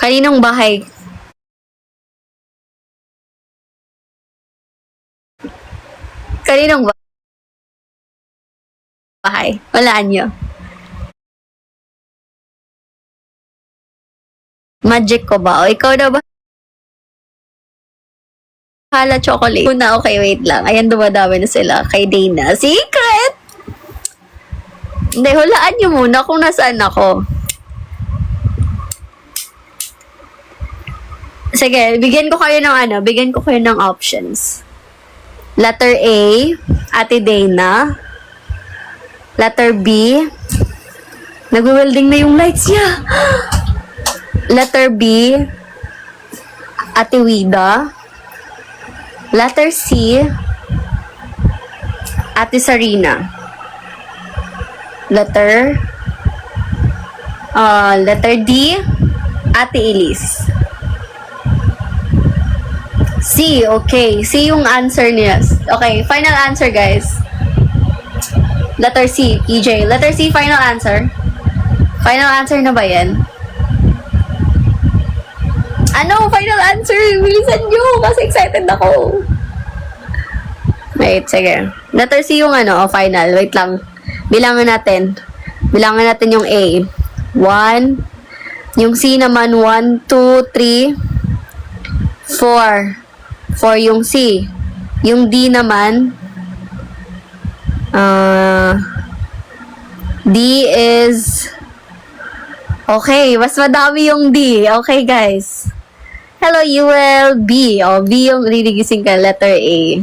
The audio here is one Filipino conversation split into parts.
Kaninong bahay? Kaninong bahay? Walaan nyo. Magic ko ba? O ikaw na ba? Hala chocolate. Una, okay, wait lang. Ayan, dumadami na sila. Kay Dana. Secret! Hindi, hulaan nyo muna kung nasaan ako. Sige, bigyan ko kayo ng options. Letter A, Ate Dana. Letter B, nag-welding na yung lights niya. Letter B, Ate Wida. Letter C, Ate Sarina. Letter D, Ate Elise. C, okay. C yung answer niya. Okay, final answer, guys. Letter C, PJ. Letter C, final answer. Final answer na ba yan? Ano? Final answer? Bilisan nyo, kasi excited ako. Wait, sige. Letter C yung final. Wait lang. Bilangan natin yung A. 1. Yung C naman, 1, 2, 3, 4. 4 yung C. Yung D naman, D is, okay, mas madami yung D. Okay, guys. Hello, Yuel. B. B yung liligising ka. Letter A.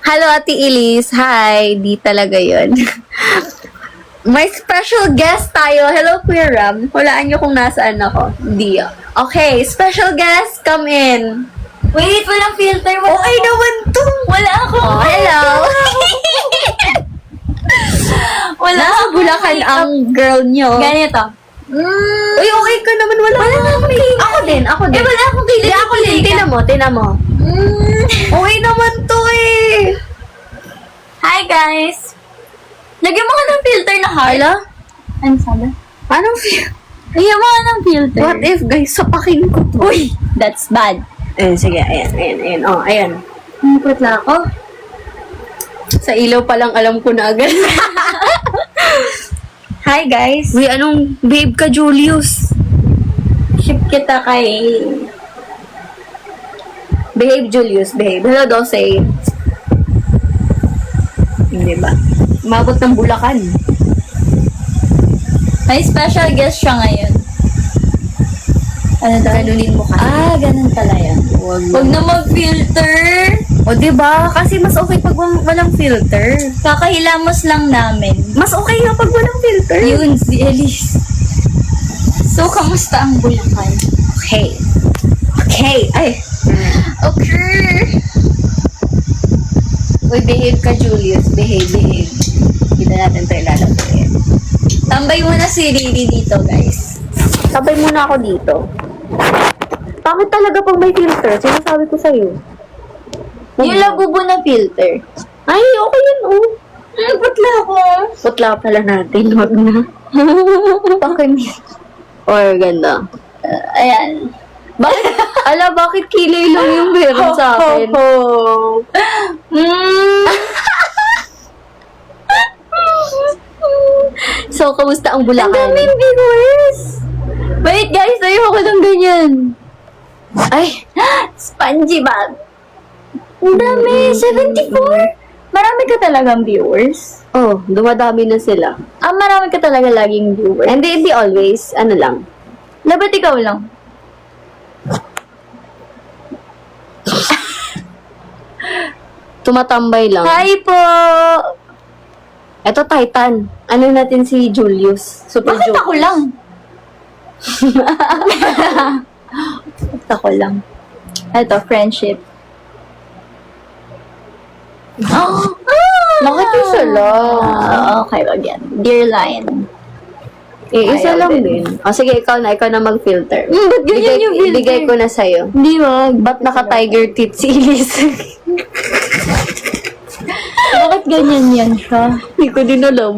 Hello, Ate Elise. Hi. D talaga yun. May special guest tayo. Hello, Kuya Ram. Hulaan nyo kung nasaan ako. D. Okay, special guest, come in. Wait, walang filter. Okay naman to. Wala ako. Oh, hello. Wala Nasa akong Bulacan makeup. ang girl nyo. Ganito. Uy, okay ka naman. Wala akong kilay. Ako din. Eh, wala akong kilay. Hindi, ako din. Tinan mo. Okay naman to eh. Hi, guys. Lagyan mo ka ng filter na heart. Hala? Ano sabi? Anong feel? Lagyan mo ka ng filter. What if, guys, sapakin ko to? Uy, that's bad. Sige. Ayan. Oh, ayan. Putla ako. Sa ilaw pa lang alam ko na agad. Hi, guys. Uy, anong babe ka, Julius? Ship kita kay... Behave, Julius. Behave. Hello, Dose. Hindi ba? Mabot ng Bulacan. May special guest siya ngayon. Ano daw? Ganunin mo ka. Ganun pala yan. Huwag na mag-filter. O, diba? Kasi mas okay pag walang filter. Kakahilamos lang namin. Mas okay nga pag walang filter. Yun, si Elise. So, kamusta ang Bulacan? Okay. Ay. Okay. Uy, behave ka, Julius. Behave. Hindi natin ito ilalagay. Tambay muna si Riri dito, guys. Sabay muna ako dito. Bakit talaga pag may filter? Sinasabi ko sa'yo. Yung labubo na filter. Ay, okay yun, oh. Putla ako. Putla pala natin. Wag na. Okay. Or ganda. Ayan. Bakit kilay lang yung meron sa akin? So, kamusta ang Ang Bulacan? daming viewers. Wait, guys. Tayo ako ng ganyan. Ay, Spongy bag. Ang dami. 74? Marami ka talagang viewers? oh, dumadami na sila. Marami ka talaga laging viewers. Hindi always. Ano lang. Dapat ikaw lang. Tumatambay lang. Hi po! Ito, Titan. Ano natin si Julius? Super Bakit Julius. ako lang? Bakit ako lang? Ito, friendship. Oh! Bakit isa lang? Okay, wag yan. Dear Lion. Isa Ayaw lang din. din. Sige, ikaw na mag-filter. Ba't ganyan yung filter? Ibigay ko na sa'yo. Hindi wag. Ba't naka-tiger teeth si Elise? Bakit ganyan yan siya? Hindi ko din alam.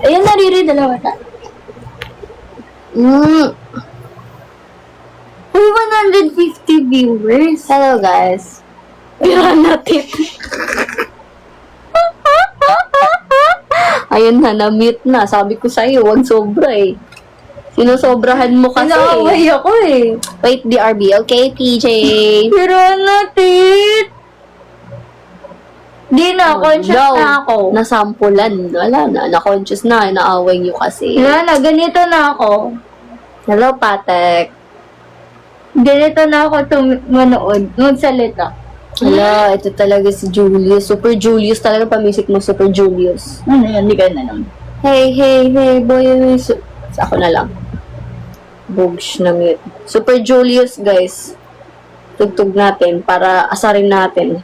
Ayun, nariri dalawa na. Uy, 150 viewers. Hello, guys. Pira natin. Ayun na, na-mute na. Sabi ko sa'yo, wag sobra eh. Sinusobrahan mo kasi. Inaaway ako eh. Wait, BRB. Okay, TJ. Pira natin. Di na, conscious No. na ako. Nasampulan. Wala na. Na-conscious na. Naaway niyo kasi. Wala na, ganito na ako. Hello, Patek. Ganito na ako manood, magsalita. Hala, ito talaga si Julius. Super Julius talaga pamisik mo, Super Julius. Ano yan, di ka na naman. Hey, boy. Ako na lang. Bugs na mute. Super Julius, guys. Tugtog natin para asarin natin.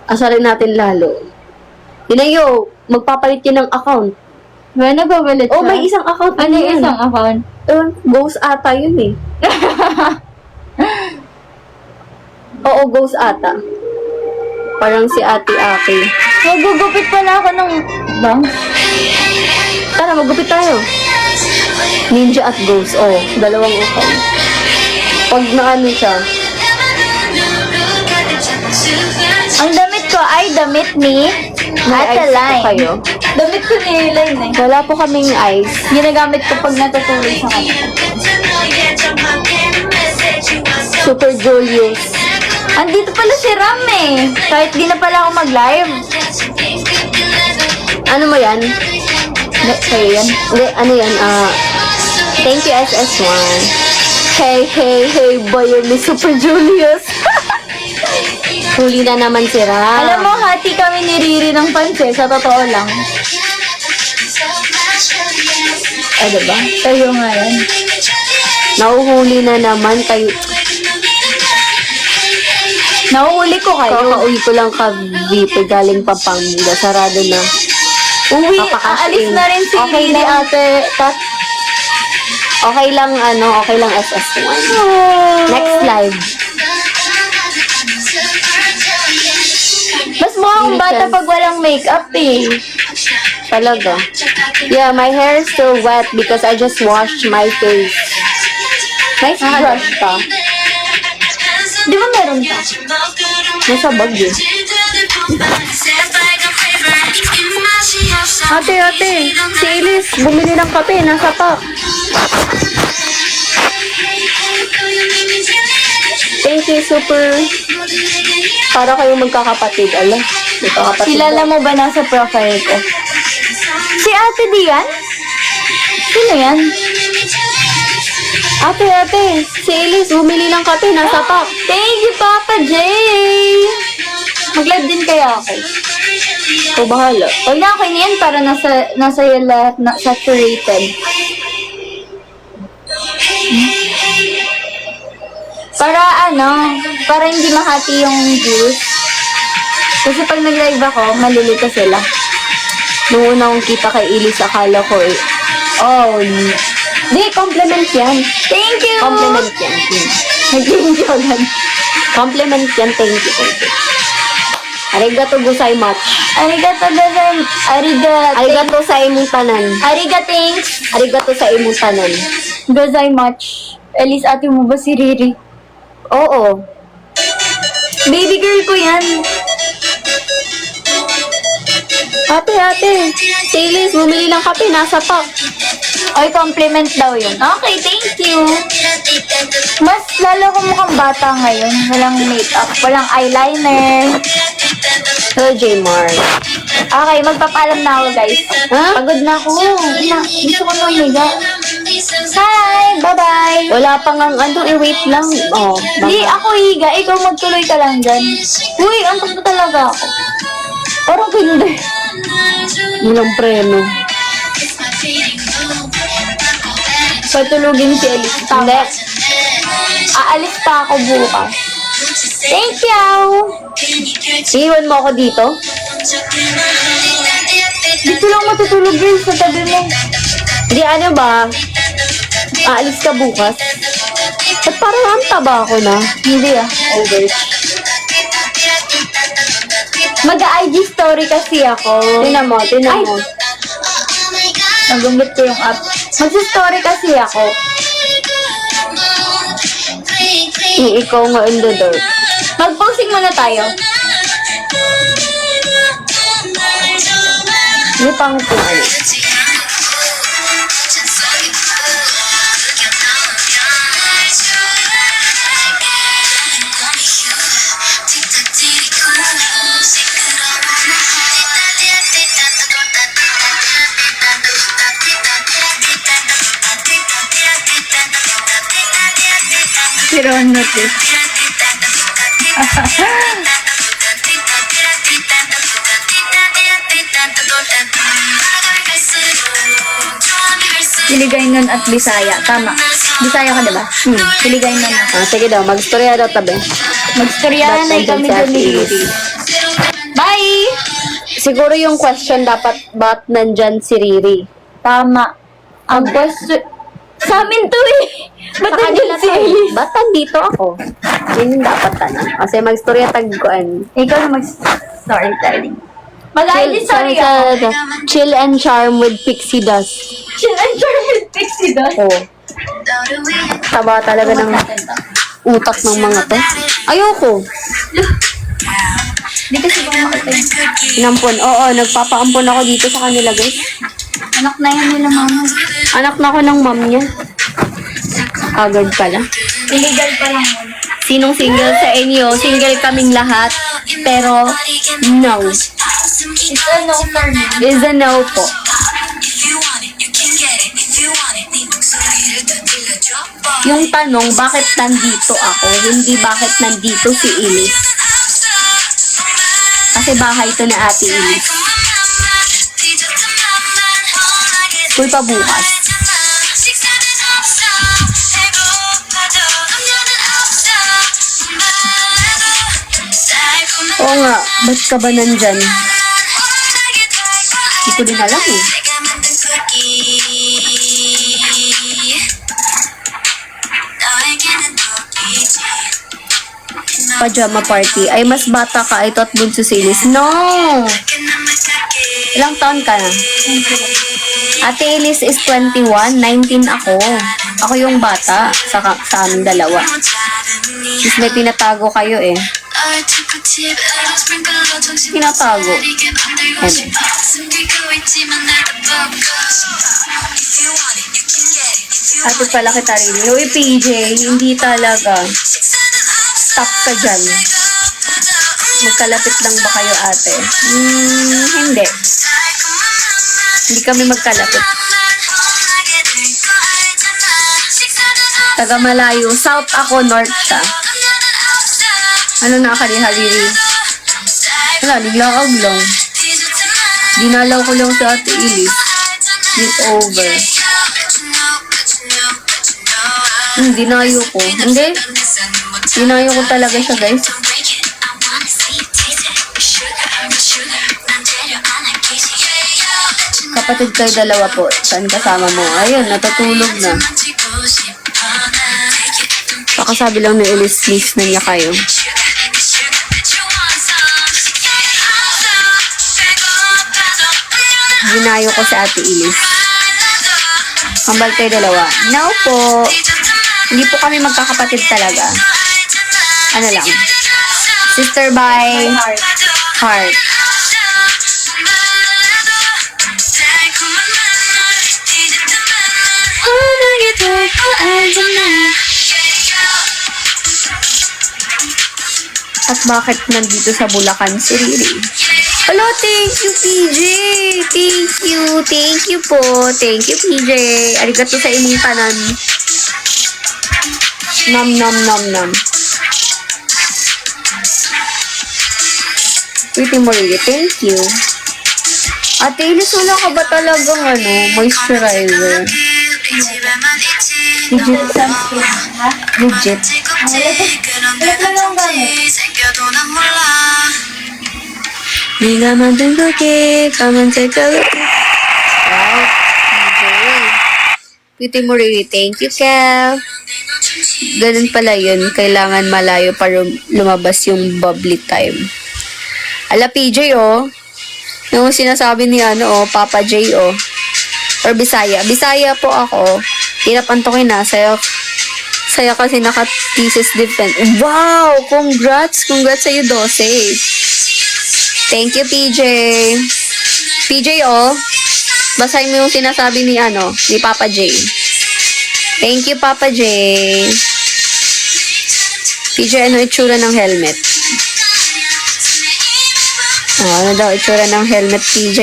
Asarin natin lalo. Inayo, magpapalit yun ng account. May nababalit Oh, siya? may isang account. Ano yung isang account? Ghost ata yun eh. Oo, ghost ata. Parang si Ate Aki. Magugupit pala ako ng bangs. Tara, magupit tayo. Ninja at ghost. Oh, dalawang account. Pag naano siya. Ang damit ko ay damit ni May Ate ice po Line. kayo? Damit ko ni Line eh. Wala po kaming ice. Ginagamit ko pag natutulog sa kanila. Super Julius. Andito pala si Ram eh. Kahit di na pala ako mag-live. Ano mo yan? Hindi, kayo yan. Hindi, ano yan? Thank you, SS1. Hey, boy, yun ni Super Julius. Huli na naman si Ram. Alam mo, hati kami ni Riri ng panse, sa totoo lang. diba? Kayo nga yan. Nauhuli na naman kayo. Nauuli ko kayo. Kakauwi ko lang ka-VIP galing Pampanga. Sarado na. Uwi, Papakash aalis in. na rin si Okay Riri lang. ate. Okay lang SS1. Next live. Mas mukha akong bata pag walang makeup eh. Talaga. Yeah, my hair is still wet because I just washed my face. Nice brush ka. Di ba meron ka? Nasa bag eh. Ate, si Elise, bumili ng kape, nasa pack. Thank you, super. Para kayong magkakapatid, ala. Magkakapatid. Kilala mo ba nasa profile ko? Si Ate Dian? Sino yan? Ate, si Elise, bumili ng kape, nasa pack. Thank you, Papa Jay! Mag-live din kaya ako. O, bahala. Huwag na ako yan para nasa iyo lahat na saturated. Para hindi mahati yung views. Kasi pag nag-live ako, malilito sila. Noong una kong kita kay Elise, akala ko eh. Oh, di, compliment yan. Thank you! Compliment yan. Nag-thank you agad. Compliment yan, thank you. Arigato gozaimasu. Arigato gozaimasu. Arigato sa imong tanan. Thanks. Arigato sa imong tanan. Gozaimasu. Elise, ate mo ba si Riri? Oo. Baby girl ko yan. Ate, si Elise, bumili ng kape, nasa pack. Oy, compliment daw yun. Okay, thank you. Mas lalo ko mukhang bata ngayon. Walang makeup, walang eyeliner. Hello, J-Mark. Okay, magpapaalam na ako, guys. Ha? Pagod na ako. Gusto ko nang higa. Hi! Bye-bye! Wala pang ang wait lang. Oh, Di, ako higa. Ikaw magtuloy ka lang dyan. Uy, antok na talaga ako. Parang hindi. Walang preno. Patulugin si Elise. Hindi. Aalis pa ako bukas. Thank you! Iwan mo ako dito? Dito lang matutulog girl sa tabi mo. Di ano ba? Aalis ka bukas? Ba't parang ang taba ako na? Hindi ah. Over. Mag-IG story kasi ako. Tinan mo. Ay. Nagamit ko yung app. Magsa-story kasi ako. Ikaw nga in the dark. Mag-posing muna tayo. Hindi pang ano. Si Ron Notis. Siligaynon at Bisaya. Tama. Bisaya ka, diba? Siligaynon na. Sige daw, mag-storya daw tabi. Magstoryahan na kami doon ni Riri. Bye! Siguro yung question dapat, ba't nandyan si Riri? Tama. Ang question... Sa amin to eh. Ba't Sa kanila nandiyan si to eh. Elise? Ba't nandito ako? Yun yung dapat tanong. Kasi mag-storya tagkuan. Ikaw na mag-story telling. Mag-ID story ako. Chill and charm with pixie dust. Chill and charm with Pixie Dust. Oh. Taba talaga ng utak ng mga to. Ayoko. Hindi kasi ko makatay. Inampon. Oo, nagpapaampon ako dito sa kanila, guys. Anak na yan nila mama. Anak na ako ng mom niya. Agad pala. Illegal pa lang yun. Sinong single sa inyo? Single kaming lahat. Pero, no. It's a no for me. Is a no po. Yung tanong, bakit nandito ako? Hindi bakit nandito si Elise. Kasi bahay to na Ate Elise. School pa bukas. Oo nga, ba't ka ba nandyan? Hindi ko din alam eh. Pajama party. Ay, mas bata ka. Ito at bunso si Elise. No! Ilang taon ka na? Ate Elise is 21. 19 ako. Ako yung bata sa aming dalawa. Is may tinatago kayo eh. Tinatago. Ate pala kita rin. Uy, PJ, hindi talaga. Stop ka dyan. Magkalapit lang ba kayo, ate? Hindi. Hindi kami magkalapit. Taga malayo. South ako, north siya. Ano na kari-hariri? Wala, naglaog lang. Dinalaw ko lang sa Ate Elise. Get over. Dinayo ko. Hindi. Dinayo ko talaga siya, guys. Kapatid kayo dalawa po. Saan kasama mo? Ayun, natutulog na. Pakasabi lang ni Elise, please na niya kayo. Ginayo ko sa Ate Elise. Kambal kayo dalawa. No po. Hindi po kami magkakapatid talaga. Ano lang. Sister by heart. At bakit nandito sa Bulacan si Riri? Hello, thank you, PJ. Thank you. Thank you po. Thank you, PJ. Arigato sa inyong tanan. Nom, nom, nom, nom. Pretty Marie, thank you. Ate Elise, wala ka ba talagang moisturizer? Legit sunscreen. Ha? Legit. Ulit na lang gamit. Di naman din cookie, come and take a look. Wow, PJ. Pretty Marie, thank you, Kel. Ganun pala yun. Kailangan malayo para lumabas yung bubbly time. Ala, PJ, oh. Yung sinasabi ni Papa J, oh. Or Bisaya. Bisaya po ako. Hirap antukin na. Saya kasi naka-thesis defense. Wow! Congrats! Congrats sa'yo, Dose. Thank you, PJ. PJ, oh. Basahin mo yung sinasabi ni Papa J. Thank you, Papa J. PJ, ano itsura ng helmet? Ano daw itsura ng helmet, PJ?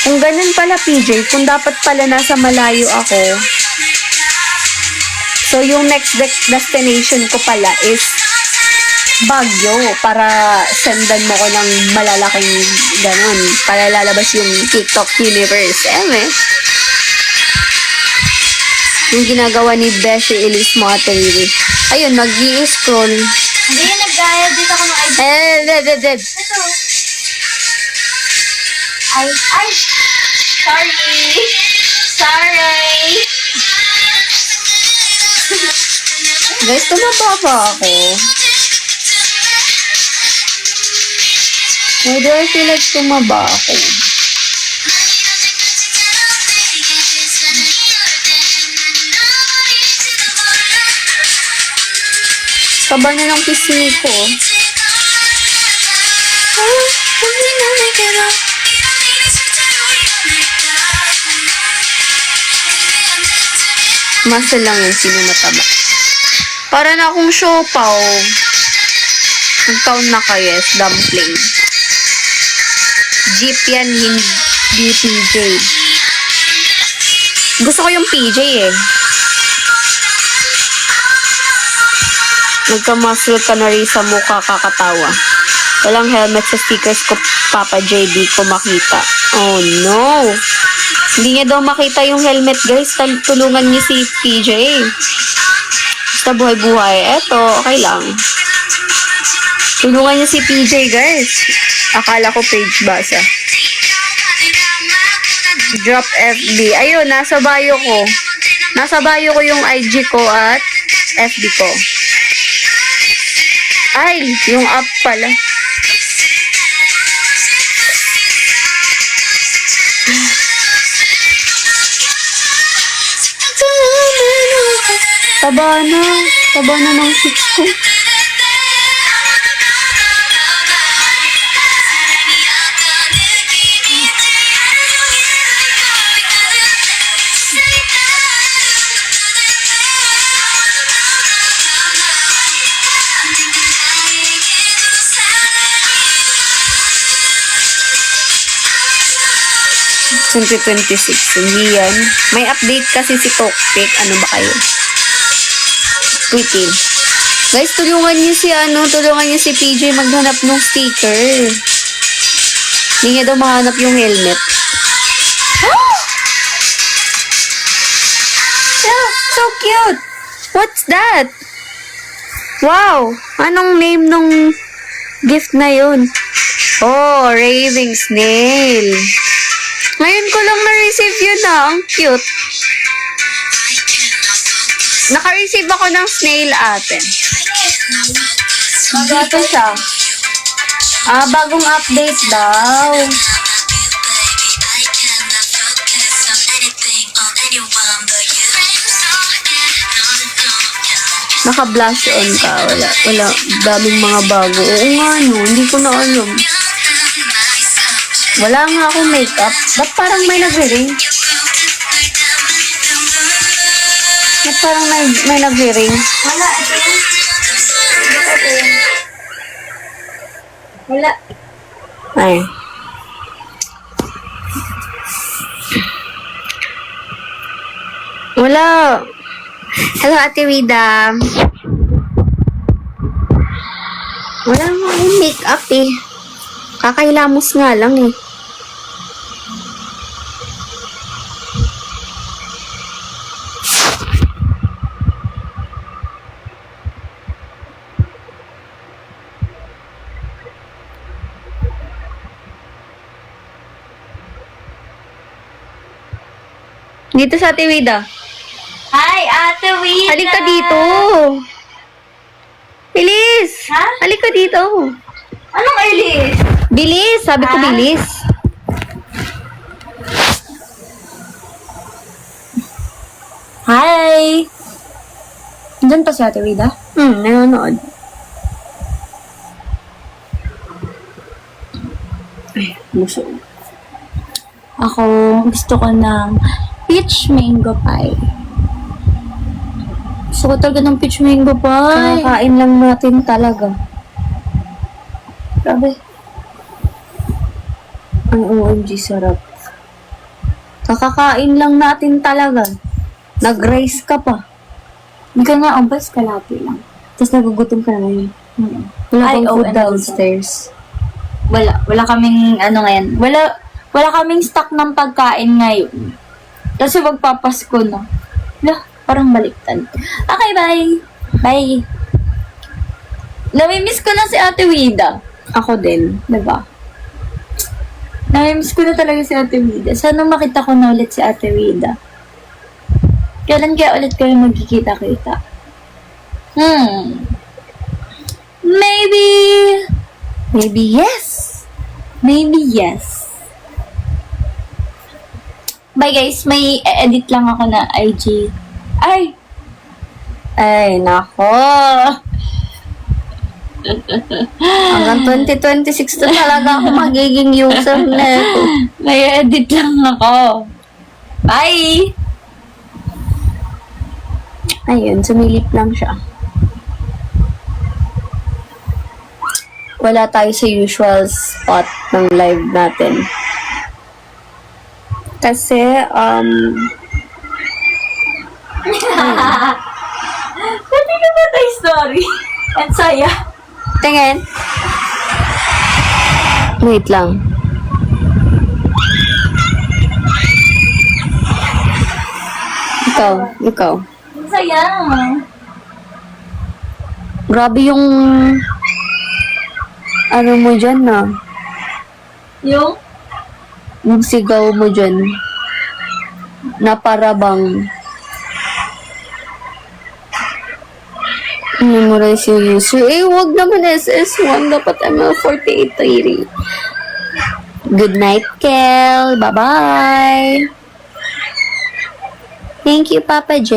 Kung ganun pala, PJ, kung dapat pala nasa malayo ako, so yung next destination ko pala is Baguio para sendan mo ko ng malalaking ganun para lalabas yung TikTok universe. Yung ginagawa ni Beshi Elise Moateri. Ayun, mag-i-scroll. Hindi yan nag-gaya. Dito ako ng Dead. Ito. Ay. Sorry. Guys, tumaba pa ako. Why do I feel like tumaba ako? Kaba na ng pisngi ko. Muscle lang yung sino mataba. Para na akong siopaw. Nag-count na kayo, yes, dumpling. Jeep yan, hindi PJ. Gusto ko yung PJ eh. Nagka-muscle ka na rin sa mukha, kakatawa. Walang helmet sa stickers ko, Papa J, di ko makita. Oh no! Hindi niya daw makita yung helmet, guys. Tulungan niyo si PJ. Basta buhay-buhay. Eto, okay lang. Tulungan niyo si PJ, guys. Akala ko page basa. Drop FB. Ayun, nasa bio ko. Nasa bio ko yung IG ko at FB ko. Ay, yung app pala. Taba na ng 6 ko. Hindi yan. May update kasi si Tokpik. Ano ba kayo? Tweeting. Guys, tulungan niyo si PJ maghanap ng sticker. Hindi niya daw mahanap yung helmet. Oh, so cute! What's that? Wow! Anong name nung gift na yun? Oh, raving snail. Ngayon ko lang na-receive yun Ang cute. Naka-receive ako ng snail ate. Dito siya. Bagong update daw. Naka-blush on ka. Wala. Daming mga bago. Oo nga no. Hindi ko na alam. Wala nga akong makeup. Ba't parang may nag-ring? Ba't parang may nag-ring? Wala. Wala. Ay. Wala. Hello, Ate Rida. Wala nga akong makeup eh. Kakahilamos nga lang eh. Dito sa Ate Wida. Hi, Ate Wida! Halika dito. Bilis! Ha? Halika dito. Anong Elise? Bilis! Sabi ko Ah? bilis. Hi! Diyan pa si Ate Wida? Nanonood. Ay, busog. Ako, gusto ko ng peach mango pie. Gusto ko talaga ng peach mango pie. Kakakain lang natin talaga. Grabe. Ang OMG sarap. Kakakain lang natin talaga. Nag-rice ka pa. Hindi ka nga ubas, kalati lang. Tapos nagugutom ka na ngayon. Wala Ay, bang oo, food and downstairs? Wala kaming, ngayon. Wala kaming stock ng pagkain ngayon. Kasi magpapasko na. Parang baliktad. Okay, bye! Bye! Namimiss ko na si Ate Wida. Ako din. Diba? Namimiss ko na talaga si Ate Wida. Sana makita ko na ulit si Ate Wida. Kailan kaya ulit kayo magkikita-kita? Maybe yes. Maybe yes. Bye guys, may edit lang ako na IG. Ay, nako. Hanggang 2026 na talaga ako magiging user na ito. May edit lang ako. Bye! Ayun, sumilip lang siya. Wala tayo sa usual spot ng live natin. Kasi, Pati ka ba tayo story? Ang saya. tingin. Wait lang. Ikaw. Ang saya. Grabe yung ano mo dyan na. Yung sigaw mo dyan. Na para bang memorize yung user. Wag naman SS1. Dapat ML48 Good night, Kel. Bye-bye. Thank you, Papa J.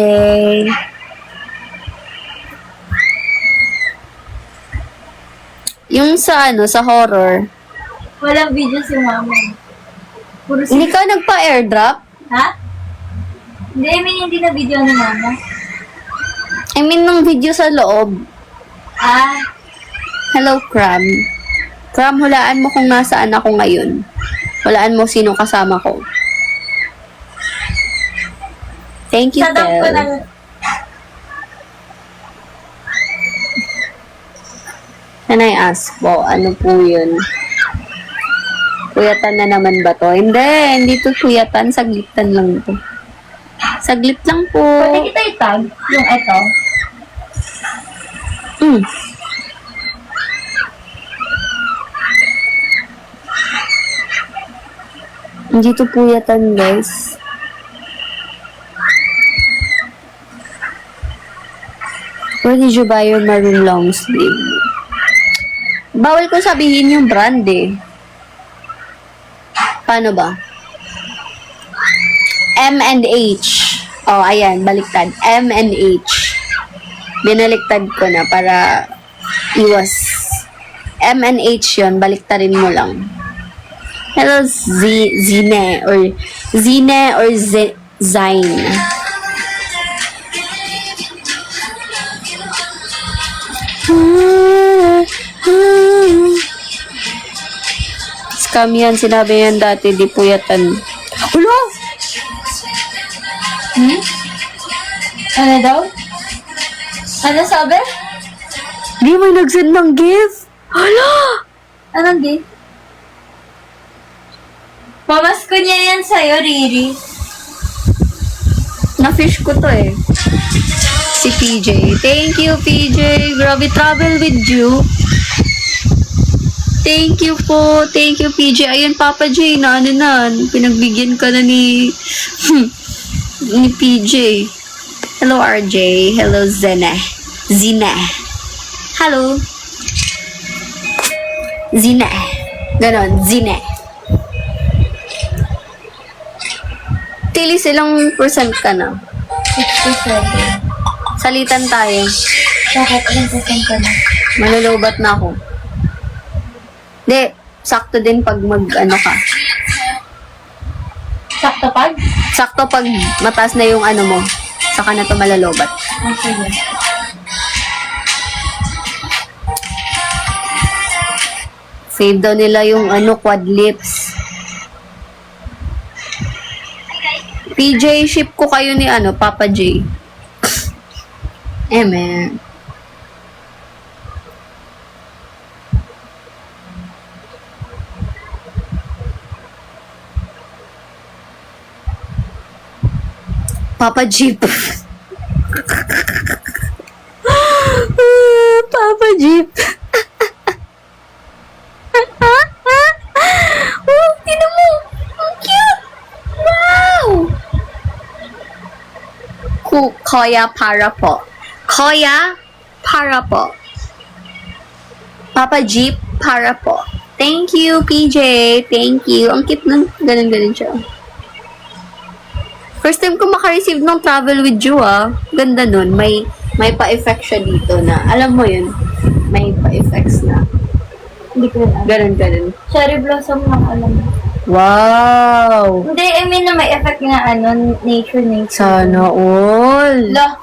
Yung sa sa horror. Walang video si mama. Puro Hindi ka nagpa-airdrop? Ha? Hindi, hindi na video ni mama. I mean, nung video sa loob. Hello, Cram. Cram, hulaan mo kung nasaan ako ngayon. Hulaan mo sino kasama ko. Thank you, Sadam ko Tel. na. Can I ask po, ano po yun? Kuyatan na naman ba to? Hindi to kuyatan. Saglitan lang to. Saglit lang po. Pwede kita itag yung ito. Hindi to kuyatan, guys. Where did you buy your maroon long sleeve? Bawal ko sabihin yung brand eh. Paano ba? M&H. Oh, ayan, baliktad. M&H. Binaliktad ko na para iwas. M&H yun, baliktarin mo lang. Hello, Zine or Zine. Scam yan, sinabi yan dati, di puyatan. Ulo! Ano daw? Ano sabi? Di may nag-send ng gift. Hala! Anong di? Pamasko niya yan sa'yo, Riri. Na-fish ko to eh. Si PJ. Thank you, PJ. Grabe travel with you. Thank you po. Thank you, PJ. Ayun, Papa J, na ano na. Pinagbigyan ka na ni ni PJ. Hello, RJ. Hello, Zena. Hello. Zina. Ganon, zine. Tili, silang percent ka na? 67. Salitan tayo. Bakit? Ilang percent ka na? Malulubat na ako. Hindi, sakto din pag ano ka. Sakto pag? Sakto pag mataas na yung ano mo. Saka na to malalobat. Sige. Save daw nila yung ano, quad lips. PJ, ship ko kayo ni ano, Papa J. Man. Papa Jeep. Papa Jeep. Oh, tingnan mo. Ang cute. Wow. Koya para po. Koya para po. Papa Jeep para po. Thank you, PJ. Thank you. Ang cute nun. Ganun-ganun siya. First time ko makareceive ng travel with you, ah. Ganda nun. May pa-effect siya dito na, alam mo yun, may pa-effects na. Hindi ko alam. Ganun. Cherry blossom lang alam. Wow! Hindi, I mean na may effect na ano, nature. Sana all. La.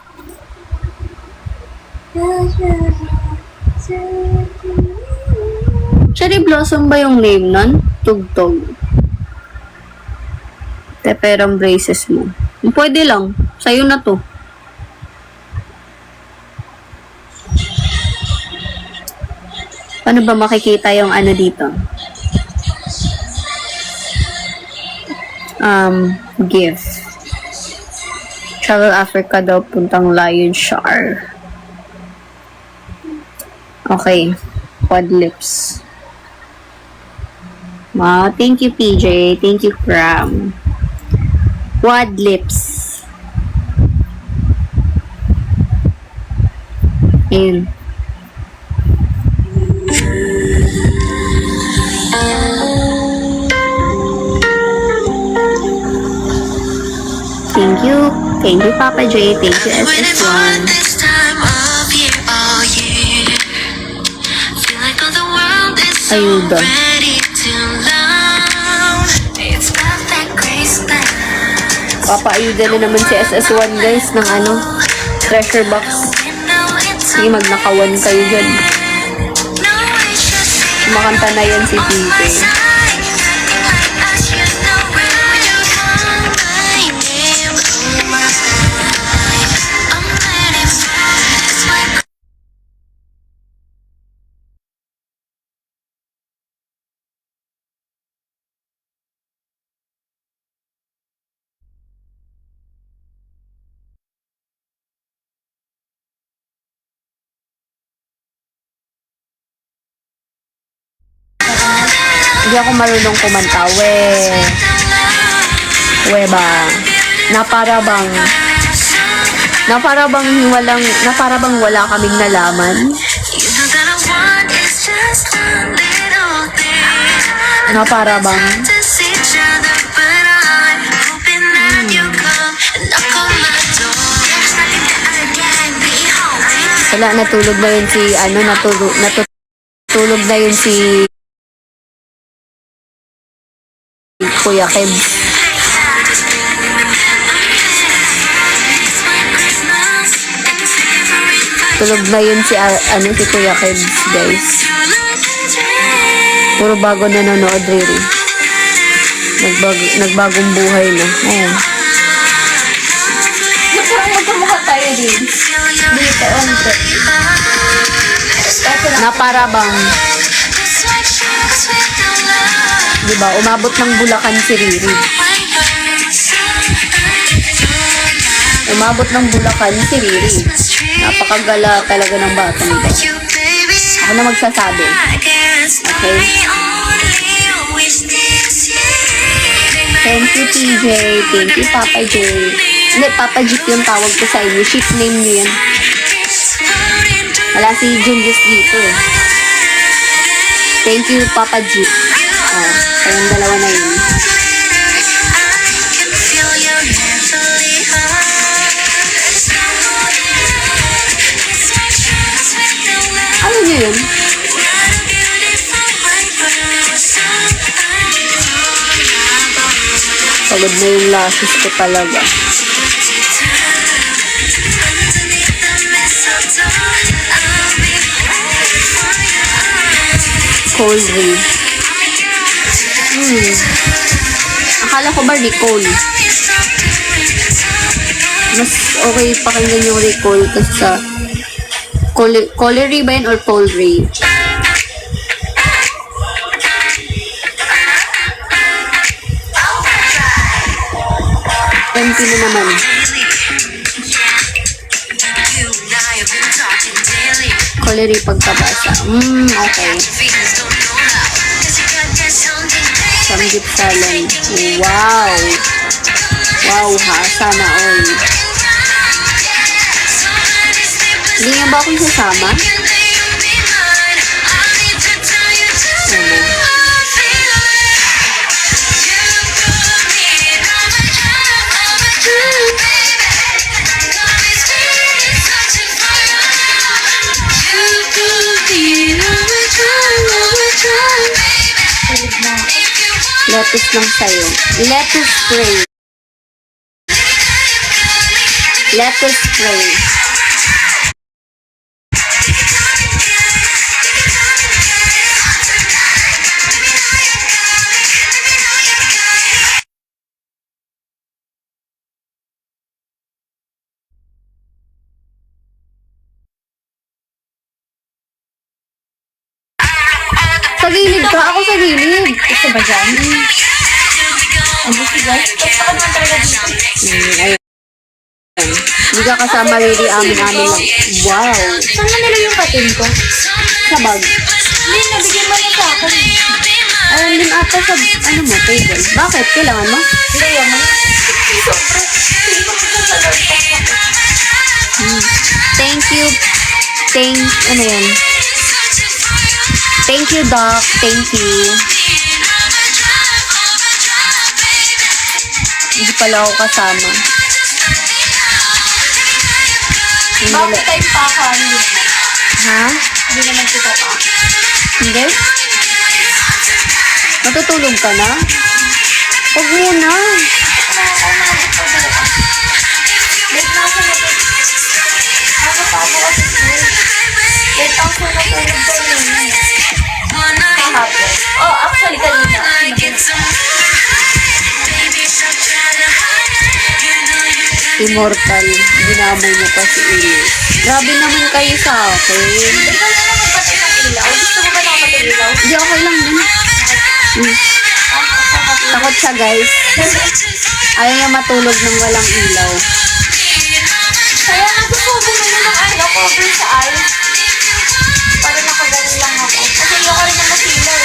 Cherry Blossom ba yung name nun? Tugtog. Teperang braces mo. Pwede lang. Sa'yo na to. Paano ba makikita yung ano dito? Gift. Travel Africa daw, puntang Lion Shar. Okay. Quad lips. Wow, thank you, PJ. Thank you, Cram. Quad lips. Ayun. Thank you. Thank you, Papa J. Thank you, SS1. Ayuda. Papaayuda na naman si SS1, guys, ng ano, treasure box. Sige, magnakawan kayo dyan. Kumakanta na yan si PJ. Hindi ako marunong kumanta. We ba? Na para bang wala kaming nalaman. Na para bang wala, natulog na yun si natutulog na yun si Kuya Kebs. Tulog na yun si si Kuya Kebs, guys. Puro bago nanonood, Riri. Nagbagong buhay na. Ayan. Parang magkamukha tayo din. Dito, onte. Na para bang, diba, umabot ng Bulacan si Riri. Umabot ng Bulacan si Riri. Napakagala talaga ng batang ito. Ako na magsasabi. Okay? Thank you, TJ. Thank you, Papa J. Hindi, Papa Jeep yung tawag ko sa inyo. Ship name niyo yan. Wala si Julius dito eh. Thank you, Papa Jeep. Kayong dalawa na yun. Ano nyo yun? Pagod na yung lashes ko talaga. Cold Ray. Akala ko ba recall? Mas okay pakinggan yung recall kasi sa Collery ba yun or Cold Ray? MP na naman. Collery pagkabasa. Okay. Samgip Salon. Wow. Wow ha. Sana all. Hindi nga ba akong sasama? Lettuce lang sa'yo. Lettuce spray. Lettuce spray. Sa gilid ka? Ako sa gilid. Gusto ba dyan? Ano si guys? Gusto ko naman talaga dito. Ayun. Hindi ka kasama really amin-amin lang. Wow. Saan na nila yung patin ko? Sa bag. Hindi, nabigyan mo na sa akin. Ayun din ata sa, ano mo, table. Bakit? Kailangan mo? Hindi, yan mo. Sobrang. Hindi ko masasalag pa. Thank you. Ano yan? Thank you, Doc. Thank you. Hindi pala ako kasama. Bakit tayo pa ka? Ha? Hindi naman kita pa. Hindi? Matutulog ka na? Huwag muna. Wait na ako na. Nakapabo kasi school. Wait ako na tulog ko yun. Kahapon. Oh, actually, kanina. Immortal. Ginamay mo pa si Ili. Grabe naman kayo sa akin. Ikaw na lang magpatay ng ilaw. Gusto mo ba na ako ilaw? Hindi, okay lang din. Takot siya, guys. Ayaw niya matulog ng walang ilaw. Kaya nga gusto ko bumili ng ayaw cover sa eyes. Para nakaganon lang ako. Kasi ayoko rin na masilaw.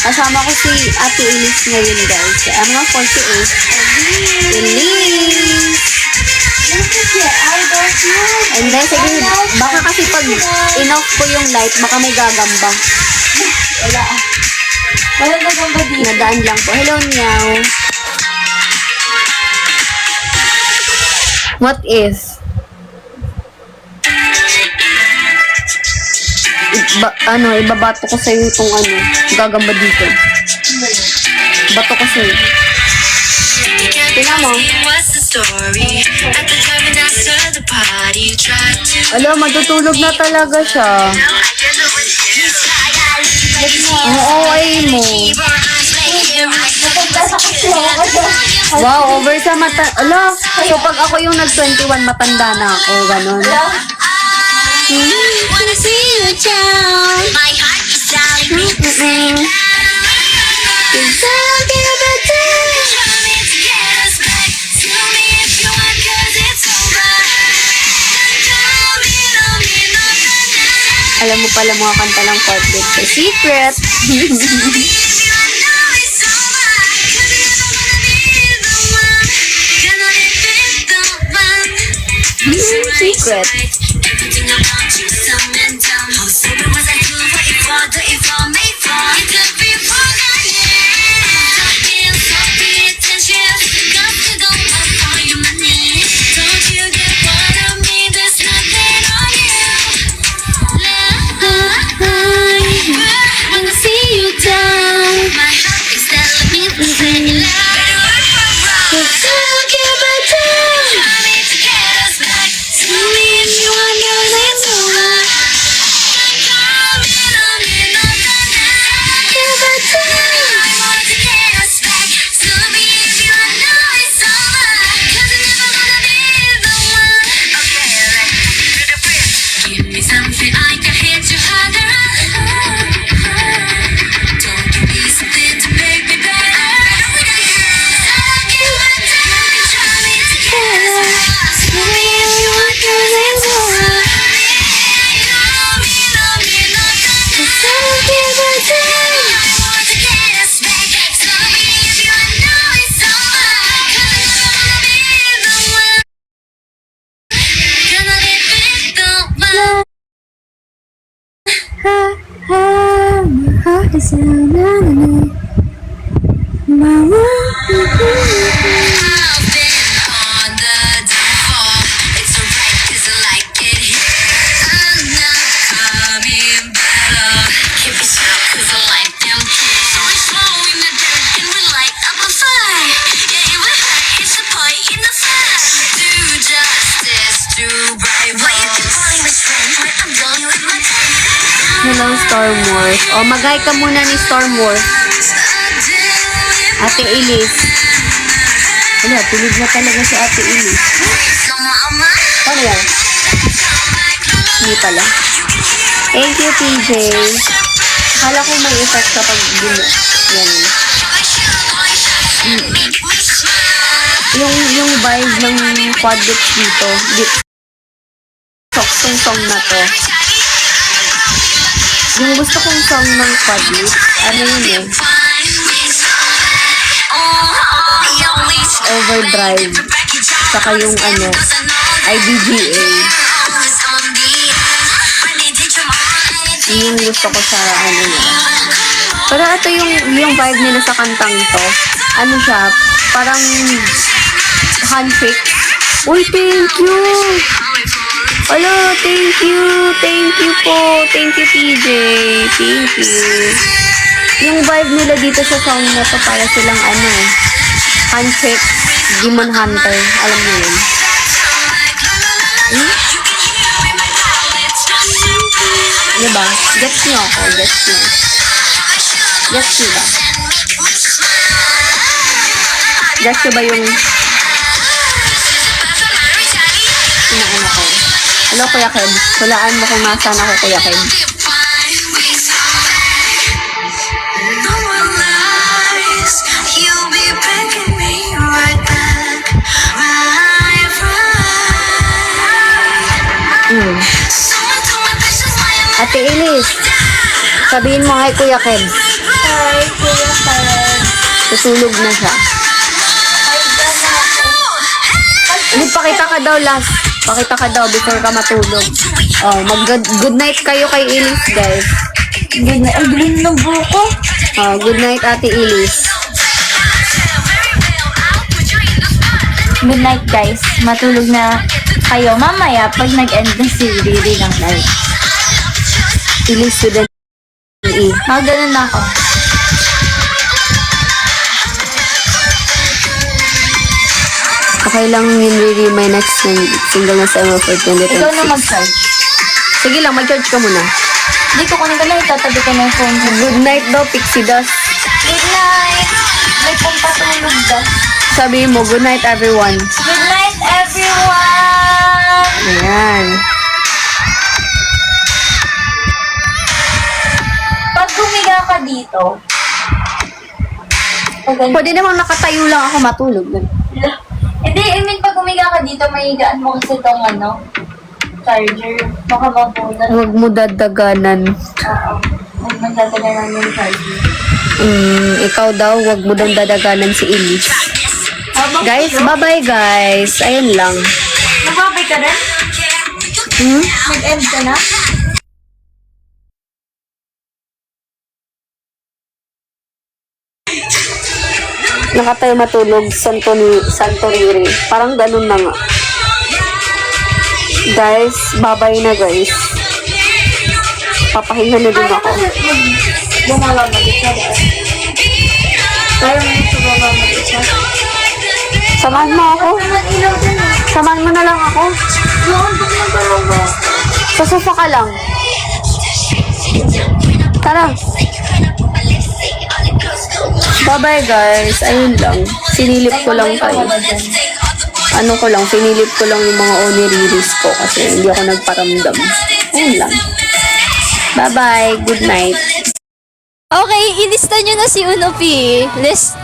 Kasama ko si Ate Elise ngayon, guys. Ang mga 48. Elise! And then, sige, baka kasi pag in-off ko yung light, baka may gagamba. Wala. Wala na bang ba dito? Nadaan lang po. Hello, Meow. What if? Ibabato ko sa'yo itong gagamba dito. Bato ko sa'yo. Tingnan mo. Alam, matutulog na talaga siya. Ang OA mo. Wow, over sa mata. Ala, so pag ako yung nag-21, matanda na ako. Ganon. Wanna see you down. My heart is telling me. Alam mo pala mga kanta ng Fortnite sa Secret. Secret. Hello, Storm Wars. O, mag-hi ka muna ni Storm Wars. Ate Elise. Wala, tulog na talaga si Ate Elise. Ano yan? Hindi pala. Thank you, PJ. Akala ko may effect kapag yan. Yung vibe ng quadrix dito. Tong song na to. Yung gusto kong song ng quadrix, ano yun eh? Overdrive. Saka yung ano, IDGA. Yung gusto ko sa ano nila. Pero ito yung vibe nila sa kantang to. Ano siya, parang handshake. Uy, thank you! Hello, thank you! Thank you po! Thank you, PJ! Thank you! Yung vibe nila dito sa song na to, para silang ano, handshake, Demon Hunter. Alam mo yun? Diba? Gets nyo ako. Gets nyo. Gets nyo ba? Gets nyo ba yung inaano ko? Hello, Kuya Ked. Hulaan mo kung nasaan ako, Kuya Ked. Ate Elise, sabihin mo hi Kuya Ked. Hi, Kuya Ked. Tutulog na siya. Hindi, pakita ka daw last. Pakita ka daw before ka matulog. Oh, good night kayo kay Elise, guys. Good night. Ang galing ng buko. Oh, good night Ate Elise. Good night, guys. Matulog na kayo mamaya pag nag-end na si Riri ng live. Elise with an E. Ganun na ako. Okay lang yun, Riri. My next single na sa for 2026. Ikaw na mag-charge. Sige lang, mag-charge ka muna. Hindi ko kunin ka na, itatabi ko na yung phone mo. Good night daw, Pixie Dust. Good night! May pampatulog ka. Sabi mo, good night everyone. Good night, everyone! Ayan. Pag humiga ka dito, Pwede namang nakatayo lang ako matulog. hindi, I mean, pag humiga ka dito, mahigaan mo kasi itong charger. Baka mabunan. Huwag mo dadaganan. Oo. Huwag magdadaganan yung charger. Ikaw daw, huwag mo daw dadaganan si Elise. Guys, bye-bye guys. Ayun lang. Nababay ka rin? Nag-end ka na? Nakatayo matulog, Santo Riri. Parang ganun na nga. Guys, bye-bye na guys. Papahinga na din ako. Bumala mag-isa ba? Kaya mo ito bumala mag-isa? Samahan mo ako. Samahan mo na lang ako. Sa sofa ka lang. Tara. Bye-bye guys. Ayun lang. Sinilip ko lang kayo. Ano ko lang, sinilip ko lang yung mga oniriris ko kasi hindi ako nagparamdam. Ayun lang. Bye-bye. Good night. Okay, ilista nyo na si Unopi.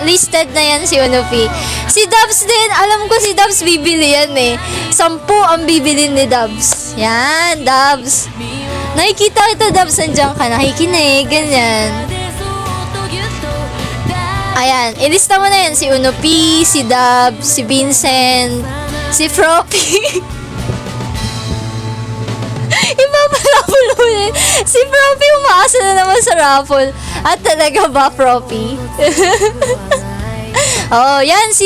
Listed na yan si Unopi. Si Dubs din, alam ko si Dubs bibili yan eh. 10 ang bibili ni Dubs. Yan, Dubs. Nakikita kita, Dubs, nandiyan ka, nakikinig, ganyan. Ayan, ilista mo na yan. Si Unopi, si Dubs, si Vincent, si Froppy. Ipapalapulo Si Profi umaasa na naman sa raffle. At talaga ba, Profi? Oh, yan.